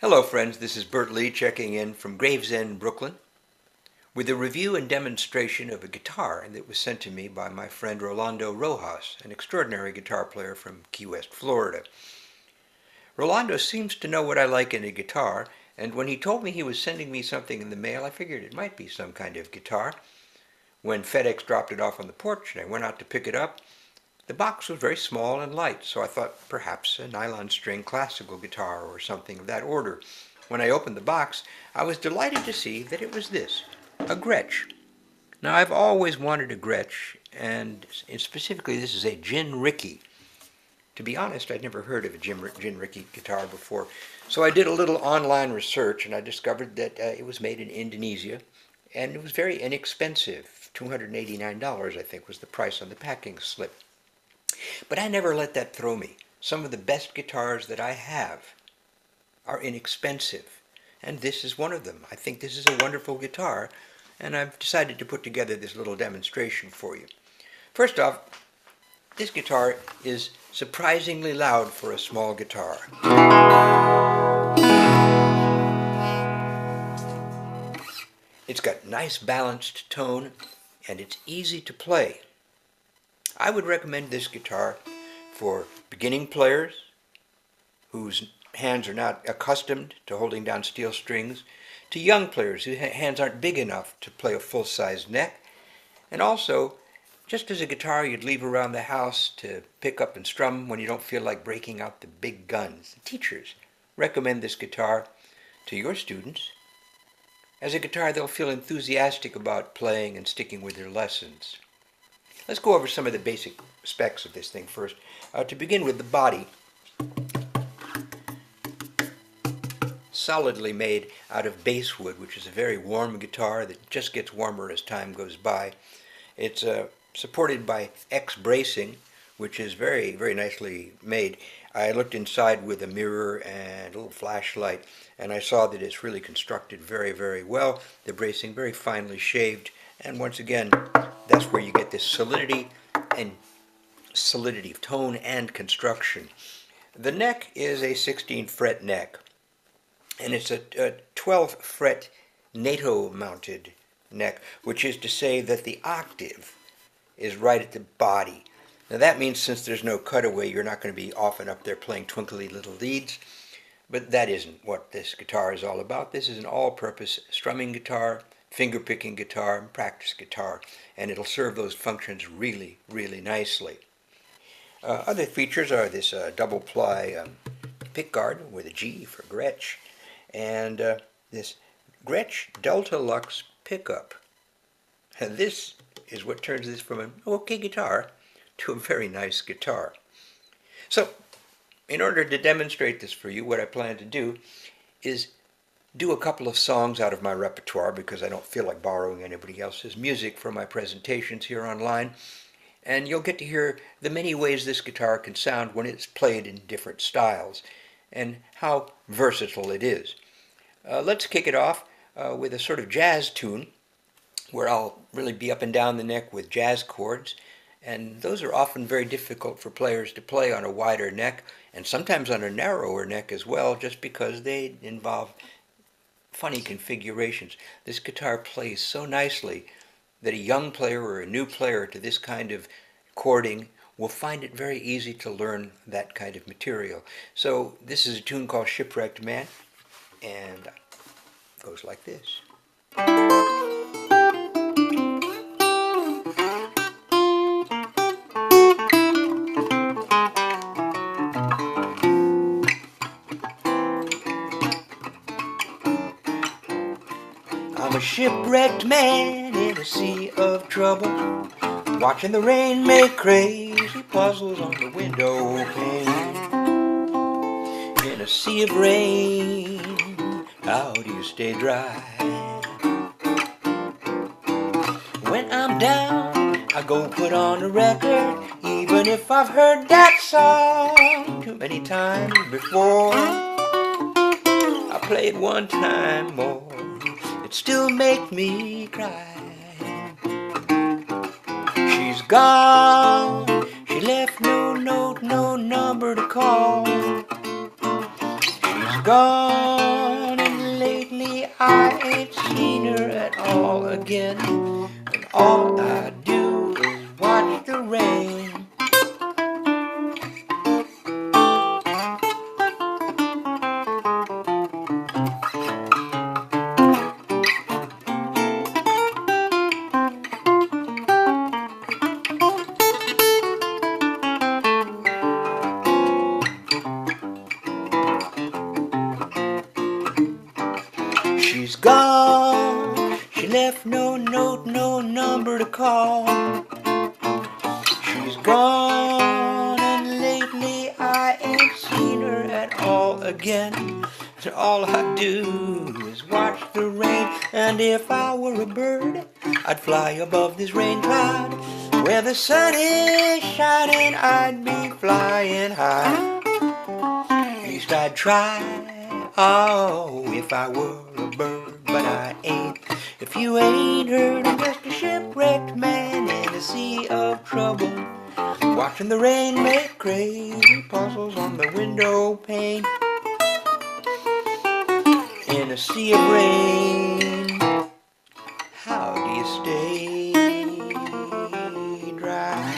Hello friends, this is Bert Lee checking in from Gravesend, Brooklyn with a review and demonstration of a guitar that was sent to me by my friend Rolando Rojas, an extraordinary guitar player from Key West, Florida. Rolando seems to know what I like in a guitar, and when he told me he was sending me something in the mail, I figured it might be some kind of guitar. When FedEx dropped it off on the porch and I went out to pick it up, the box was very small and light, so I thought perhaps a nylon string classical guitar or something of that order. When I opened the box, I was delighted to see that it was this, a Gretsch. Now I've always wanted a Gretsch, and specifically this is a Gin Rickey. To be honest, I'd never heard of a Gin Rickey guitar before, so I did a little online research and I discovered that it was made in Indonesia, and it was very inexpensive. $289, I think, was the price on the packing slip. But I never let that throw me. Some of the best guitars that I have are inexpensive, and this is one of them. I think this is a wonderful guitar, and I've decided to put together this little demonstration for you. First off, this guitar is surprisingly loud for a small guitar. It's got nice balanced tone, and it's easy to play. I would recommend this guitar for beginning players whose hands are not accustomed to holding down steel strings, to young players whose hands aren't big enough to play a full-size neck, and also just as a guitar you'd leave around the house to pick up and strum when you don't feel like breaking out the big guns. Teachers recommend this guitar to your students as a guitar they'll feel enthusiastic about playing and sticking with their lessons. Let's go over some of the basic specs of this thing first. To begin with, the body, solidly made out of basswood, which is a very warm guitar that just gets warmer as time goes by. It's supported by X bracing, which is very, very nicely made. I looked inside with a mirror and a little flashlight, and I saw that it's really constructed very, very well. The bracing very finely shaved, and once again, that's where you get this solidity of tone and construction. The neck is a 16 fret neck, and it's a 12 fret NATO mounted neck, which is to say that the octave is right at the body. Now that means since there's no cutaway, you're not going to be often up there playing twinkly little leads, but that isn't what this guitar is all about. This is an all-purpose strumming guitar, finger-picking guitar, and practice guitar, and it'll serve those functions really, really nicely. Other features are this double-ply pickguard with a G for Gretsch, and this Gretsch Delta Lux pickup. And this is what turns this from an okay guitar to a very nice guitar. So, in order to demonstrate this for you, what I plan to do is do a couple of songs out of my repertoire because I don't feel like borrowing anybody else's music for my presentations here online, and you'll get to hear the many ways this guitar can sound when it's played in different styles and how versatile it is. Let's kick it off with a sort of jazz tune where I'll really be up and down the neck with jazz chords, and those are often very difficult for players to play on a wider neck and sometimes on a narrower neck as well, just because they involve funny configurations. This guitar plays so nicely that a young player or a new player to this kind of chording will find it very easy to learn that kind of material. So this is a tune called Shipwrecked Man, and it goes like this. I'm a shipwrecked man in a sea of trouble, watching the rain make crazy puzzles on the window pane. In a sea of rain, how do you stay dry? When I'm down, I go put on a record, even if I've heard that song too many times before. I play it one time more, it still make me cry. She's gone, she left no note, no number to call. She's gone, I ain't seen her at all again. And all I do is watch the rain. She's gone, she left no note, no number to call. She's gone, and lately I ain't seen her at all again. And all I do is watch the rain. And if I were a bird, I'd fly above this rain cloud. Where the sun is shining, I'd be flying high. At least I'd try, oh, if I were a bird, but I ain't. If you ain't heard, I'm just a shipwrecked man in a sea of trouble, watching the rain make crazy puzzles on the window pane. In a sea of rain, how do you stay dry?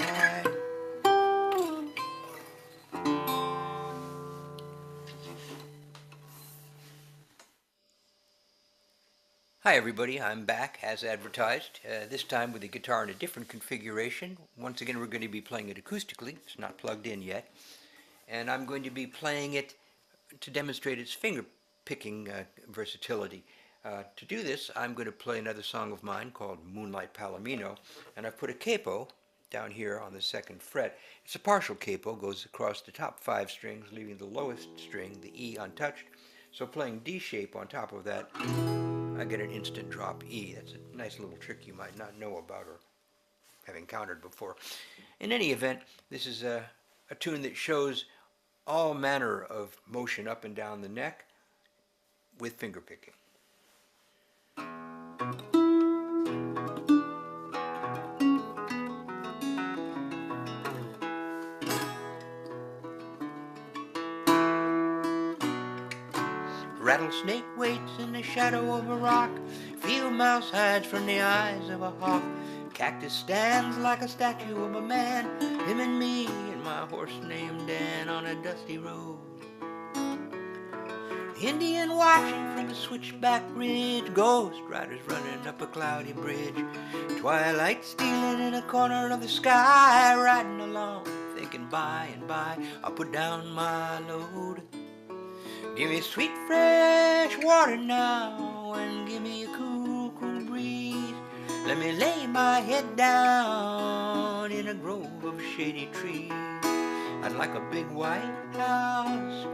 Hi everybody, I'm back as advertised, this time with the guitar in a different configuration. Once again we're going to be playing it acoustically, it's not plugged in yet, and I'm going to be playing it to demonstrate its finger picking versatility. To do this I'm going to play another song of mine called Moonlight Palomino, and I've put a capo down here on the 2nd fret. It's a partial capo, goes across the top 5 strings, leaving the lowest string, the E, untouched. So playing D shape on top of that, I get an instant drop E. That's a nice little trick you might not know about or have encountered before. In any event, this is a tune that shows all manner of motion up and down the neck with finger picking. Rattlesnake waits in the shadow of a rock. Field mouse hides from the eyes of a hawk. Cactus stands like a statue of a man. Him and me and my horse named Dan on a dusty road. Indian watching from a switchback ridge. Ghost riders running up a cloudy bridge. Twilight stealing in a corner of the sky. Riding along thinking by and by I'll put down my load. Give me sweet fresh water now, and give me a cool, cool breeze. Let me lay my head down in a grove of shady trees. I'd like a big white house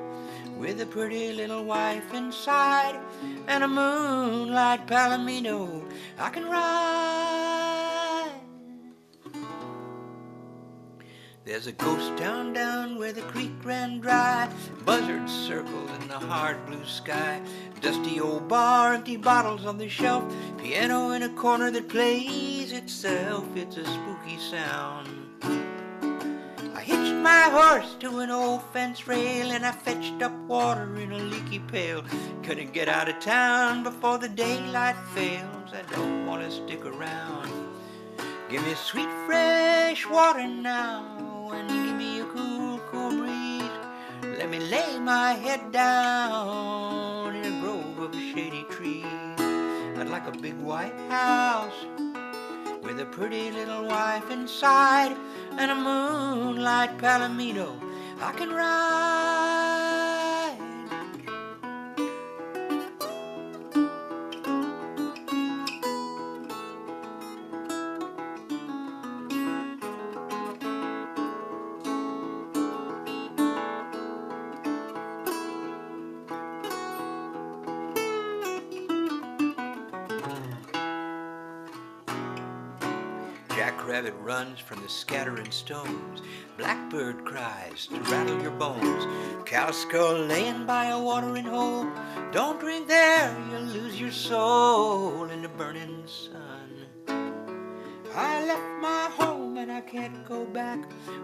with a pretty little wife inside, and a moonlight palomino I can ride. There's a ghost town down where the creek ran dry. Buzzards circle in the hard blue sky. Dusty old bar, empty bottles on the shelf. Piano in a corner that plays itself. It's a spooky sound. I hitched my horse to an old fence rail, and I fetched up water in a leaky pail. Couldn't get out of town before the daylight fails. I don't want to stick around. Give me sweet fresh water now, and give me a cool, cool breeze. Let me lay my head down in a grove of shady trees. I'd like a big white house with a pretty little wife inside, and a moonlight palomino I can ride. Jackrabbit runs from the scattering stones. Blackbird cries to rattle your bones. Cow skull laying by a watering hole. Don't drink there, you'll lose your soul in the burning sun. I left my home and I can't go back.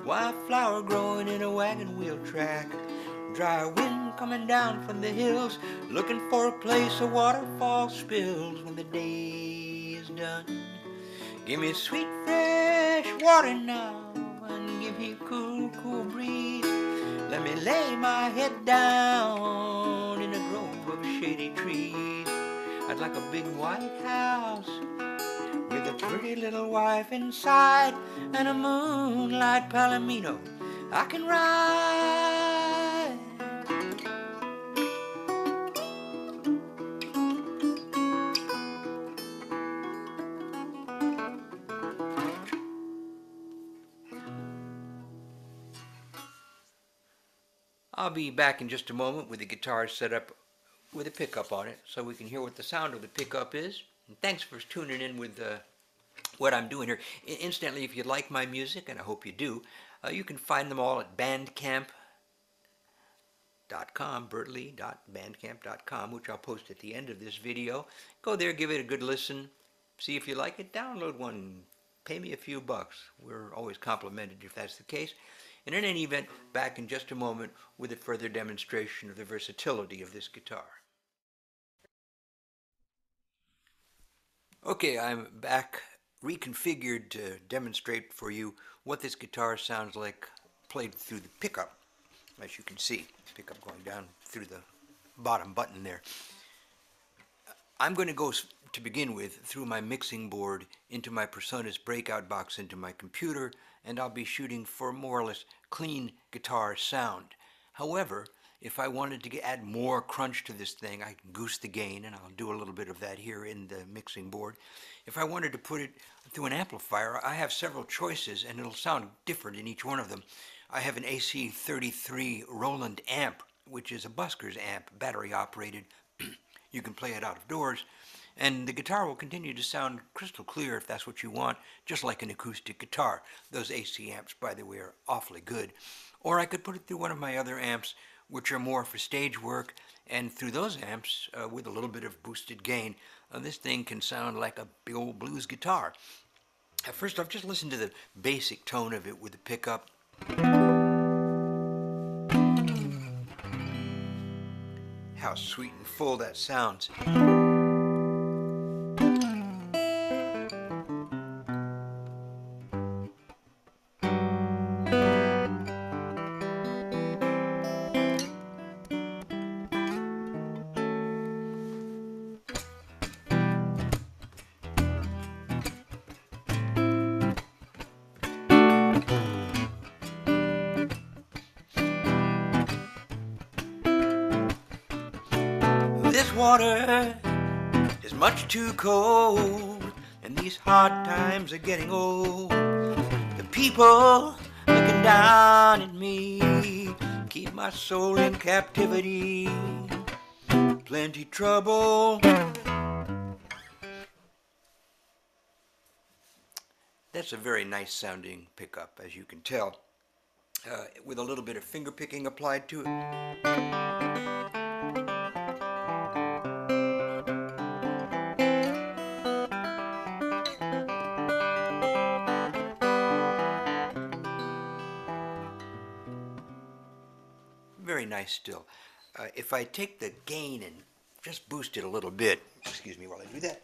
Wildflower growing in a wagon wheel track. Dry wind coming down from the hills, looking for a place a waterfall spills when the day is done. Give me sweet fresh water now, and give me a cool, cool breeze. Let me lay my head down in a grove of shady trees. I'd like a big white house with a pretty little wife inside, and a moonlight palomino I can ride. I'll be back in just a moment with the guitar set up with a pickup on it so we can hear what the sound of the pickup is. And thanks for tuning in with what I'm doing here. Incidentally, if you like my music, and I hope you do, you can find them all at bandcamp.com, bertlee.bandcamp.com, which I'll post at the end of this video. Go there, give it a good listen, see if you like it, download one, pay me a few bucks. We're always complimented if that's the case. And in any event, back in just a moment with a further demonstration of the versatility of this guitar. Okay, I'm back reconfigured to demonstrate for you what this guitar sounds like played through the pickup. As you can see, pickup going down through the bottom button there. I'm going to go to begin with through my mixing board into my Personas breakout box into my computer, and I'll be shooting for more or less clean guitar sound. However, if I wanted to add more crunch to this thing, I can goose the gain, and I'll do a little bit of that here in the mixing board. If I wanted to put it through an amplifier, I have several choices, and it'll sound different in each one of them. I have an AC-33 Roland amp, which is a busker's amp, battery operated. You can play it out of doors, and the guitar will continue to sound crystal clear if that's what you want, just like an acoustic guitar. Those AC amps, by the way, are awfully good. Or I could put it through one of my other amps, which are more for stage work, and through those amps, with a little bit of boosted gain, this thing can sound like a big old blues guitar. First off, just listen to the basic tone of it with the pickup. How sweet and full that sounds. This water is much too cold, and these hard times are getting old. The people looking down at me keep my soul in captivity. Plenty trouble. That's a very nice sounding pickup, as you can tell, with a little bit of finger picking applied to it. Very nice still. If I take the gain and just boost it a little bit, excuse me while I do that.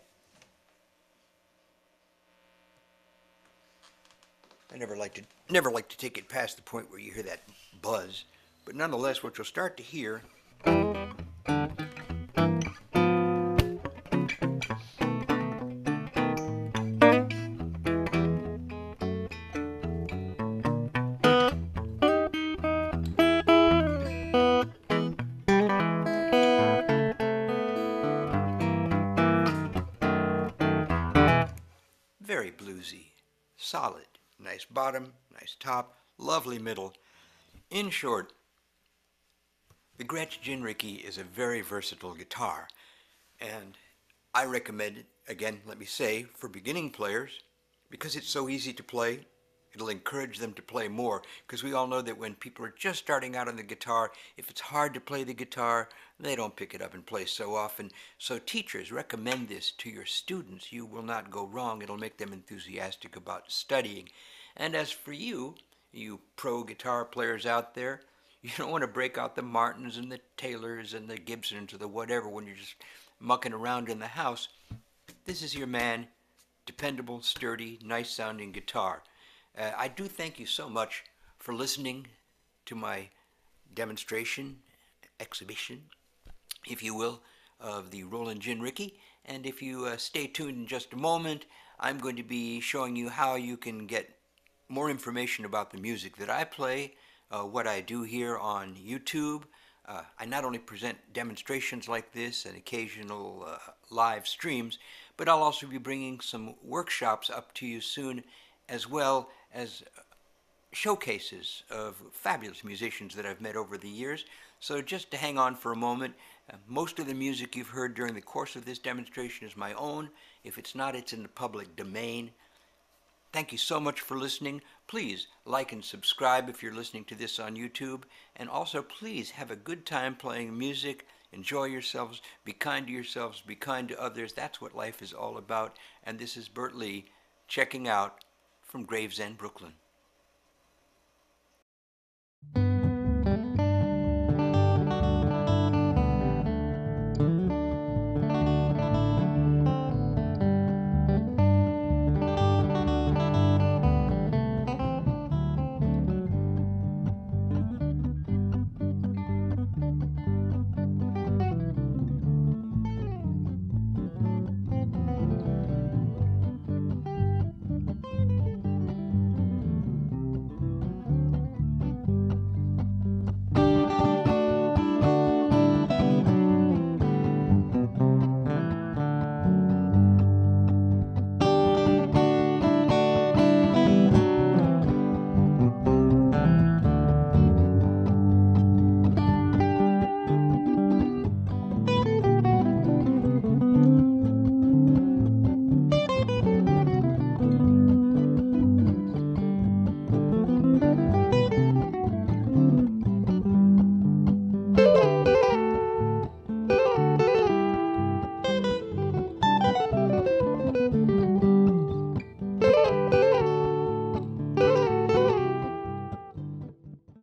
I never like to take it past the point where you hear that buzz, but nonetheless, what you'll start to hear very bluesy, solid, nice bottom, nice top, lovely middle. In short, the Gretsch Rickey is a very versatile guitar, and I recommend it, again, let me say, for beginning players, because it's so easy to play. It'll encourage them to play more, because we all know that when people are just starting out on the guitar, if it's hard to play the guitar, they don't pick it up and play so often. So teachers, recommend this to your students. You will not go wrong. It'll make them enthusiastic about studying. And as for you, you pro guitar players out there, You don't want to break out the Martins and the Taylors and the Gibsons or the whatever when you're just mucking around in the house. This is your man, dependable, sturdy, nice sounding guitar. I do thank you so much for listening to my demonstration, exhibition, if you will, of the Roland Gin Rickey. And if you stay tuned in just a moment, I'm going to be showing you how you can get more information about the music that I play, what I do here on YouTube. I not only present demonstrations like this and occasional live streams, but I'll also be bringing some workshops up to you soon, as well as showcases of fabulous musicians that I've met over the years. So just to hang on for a moment, most of the music you've heard during the course of this demonstration is my own. If it's not, it's in the public domain. Thank you so much for listening. Please like and subscribe if you're listening to this on YouTube. And also, please have a good time playing music. Enjoy yourselves. Be kind to yourselves. Be kind to others. That's what life is all about. And this is Bert Lee checking out from Gravesend, Brooklyn.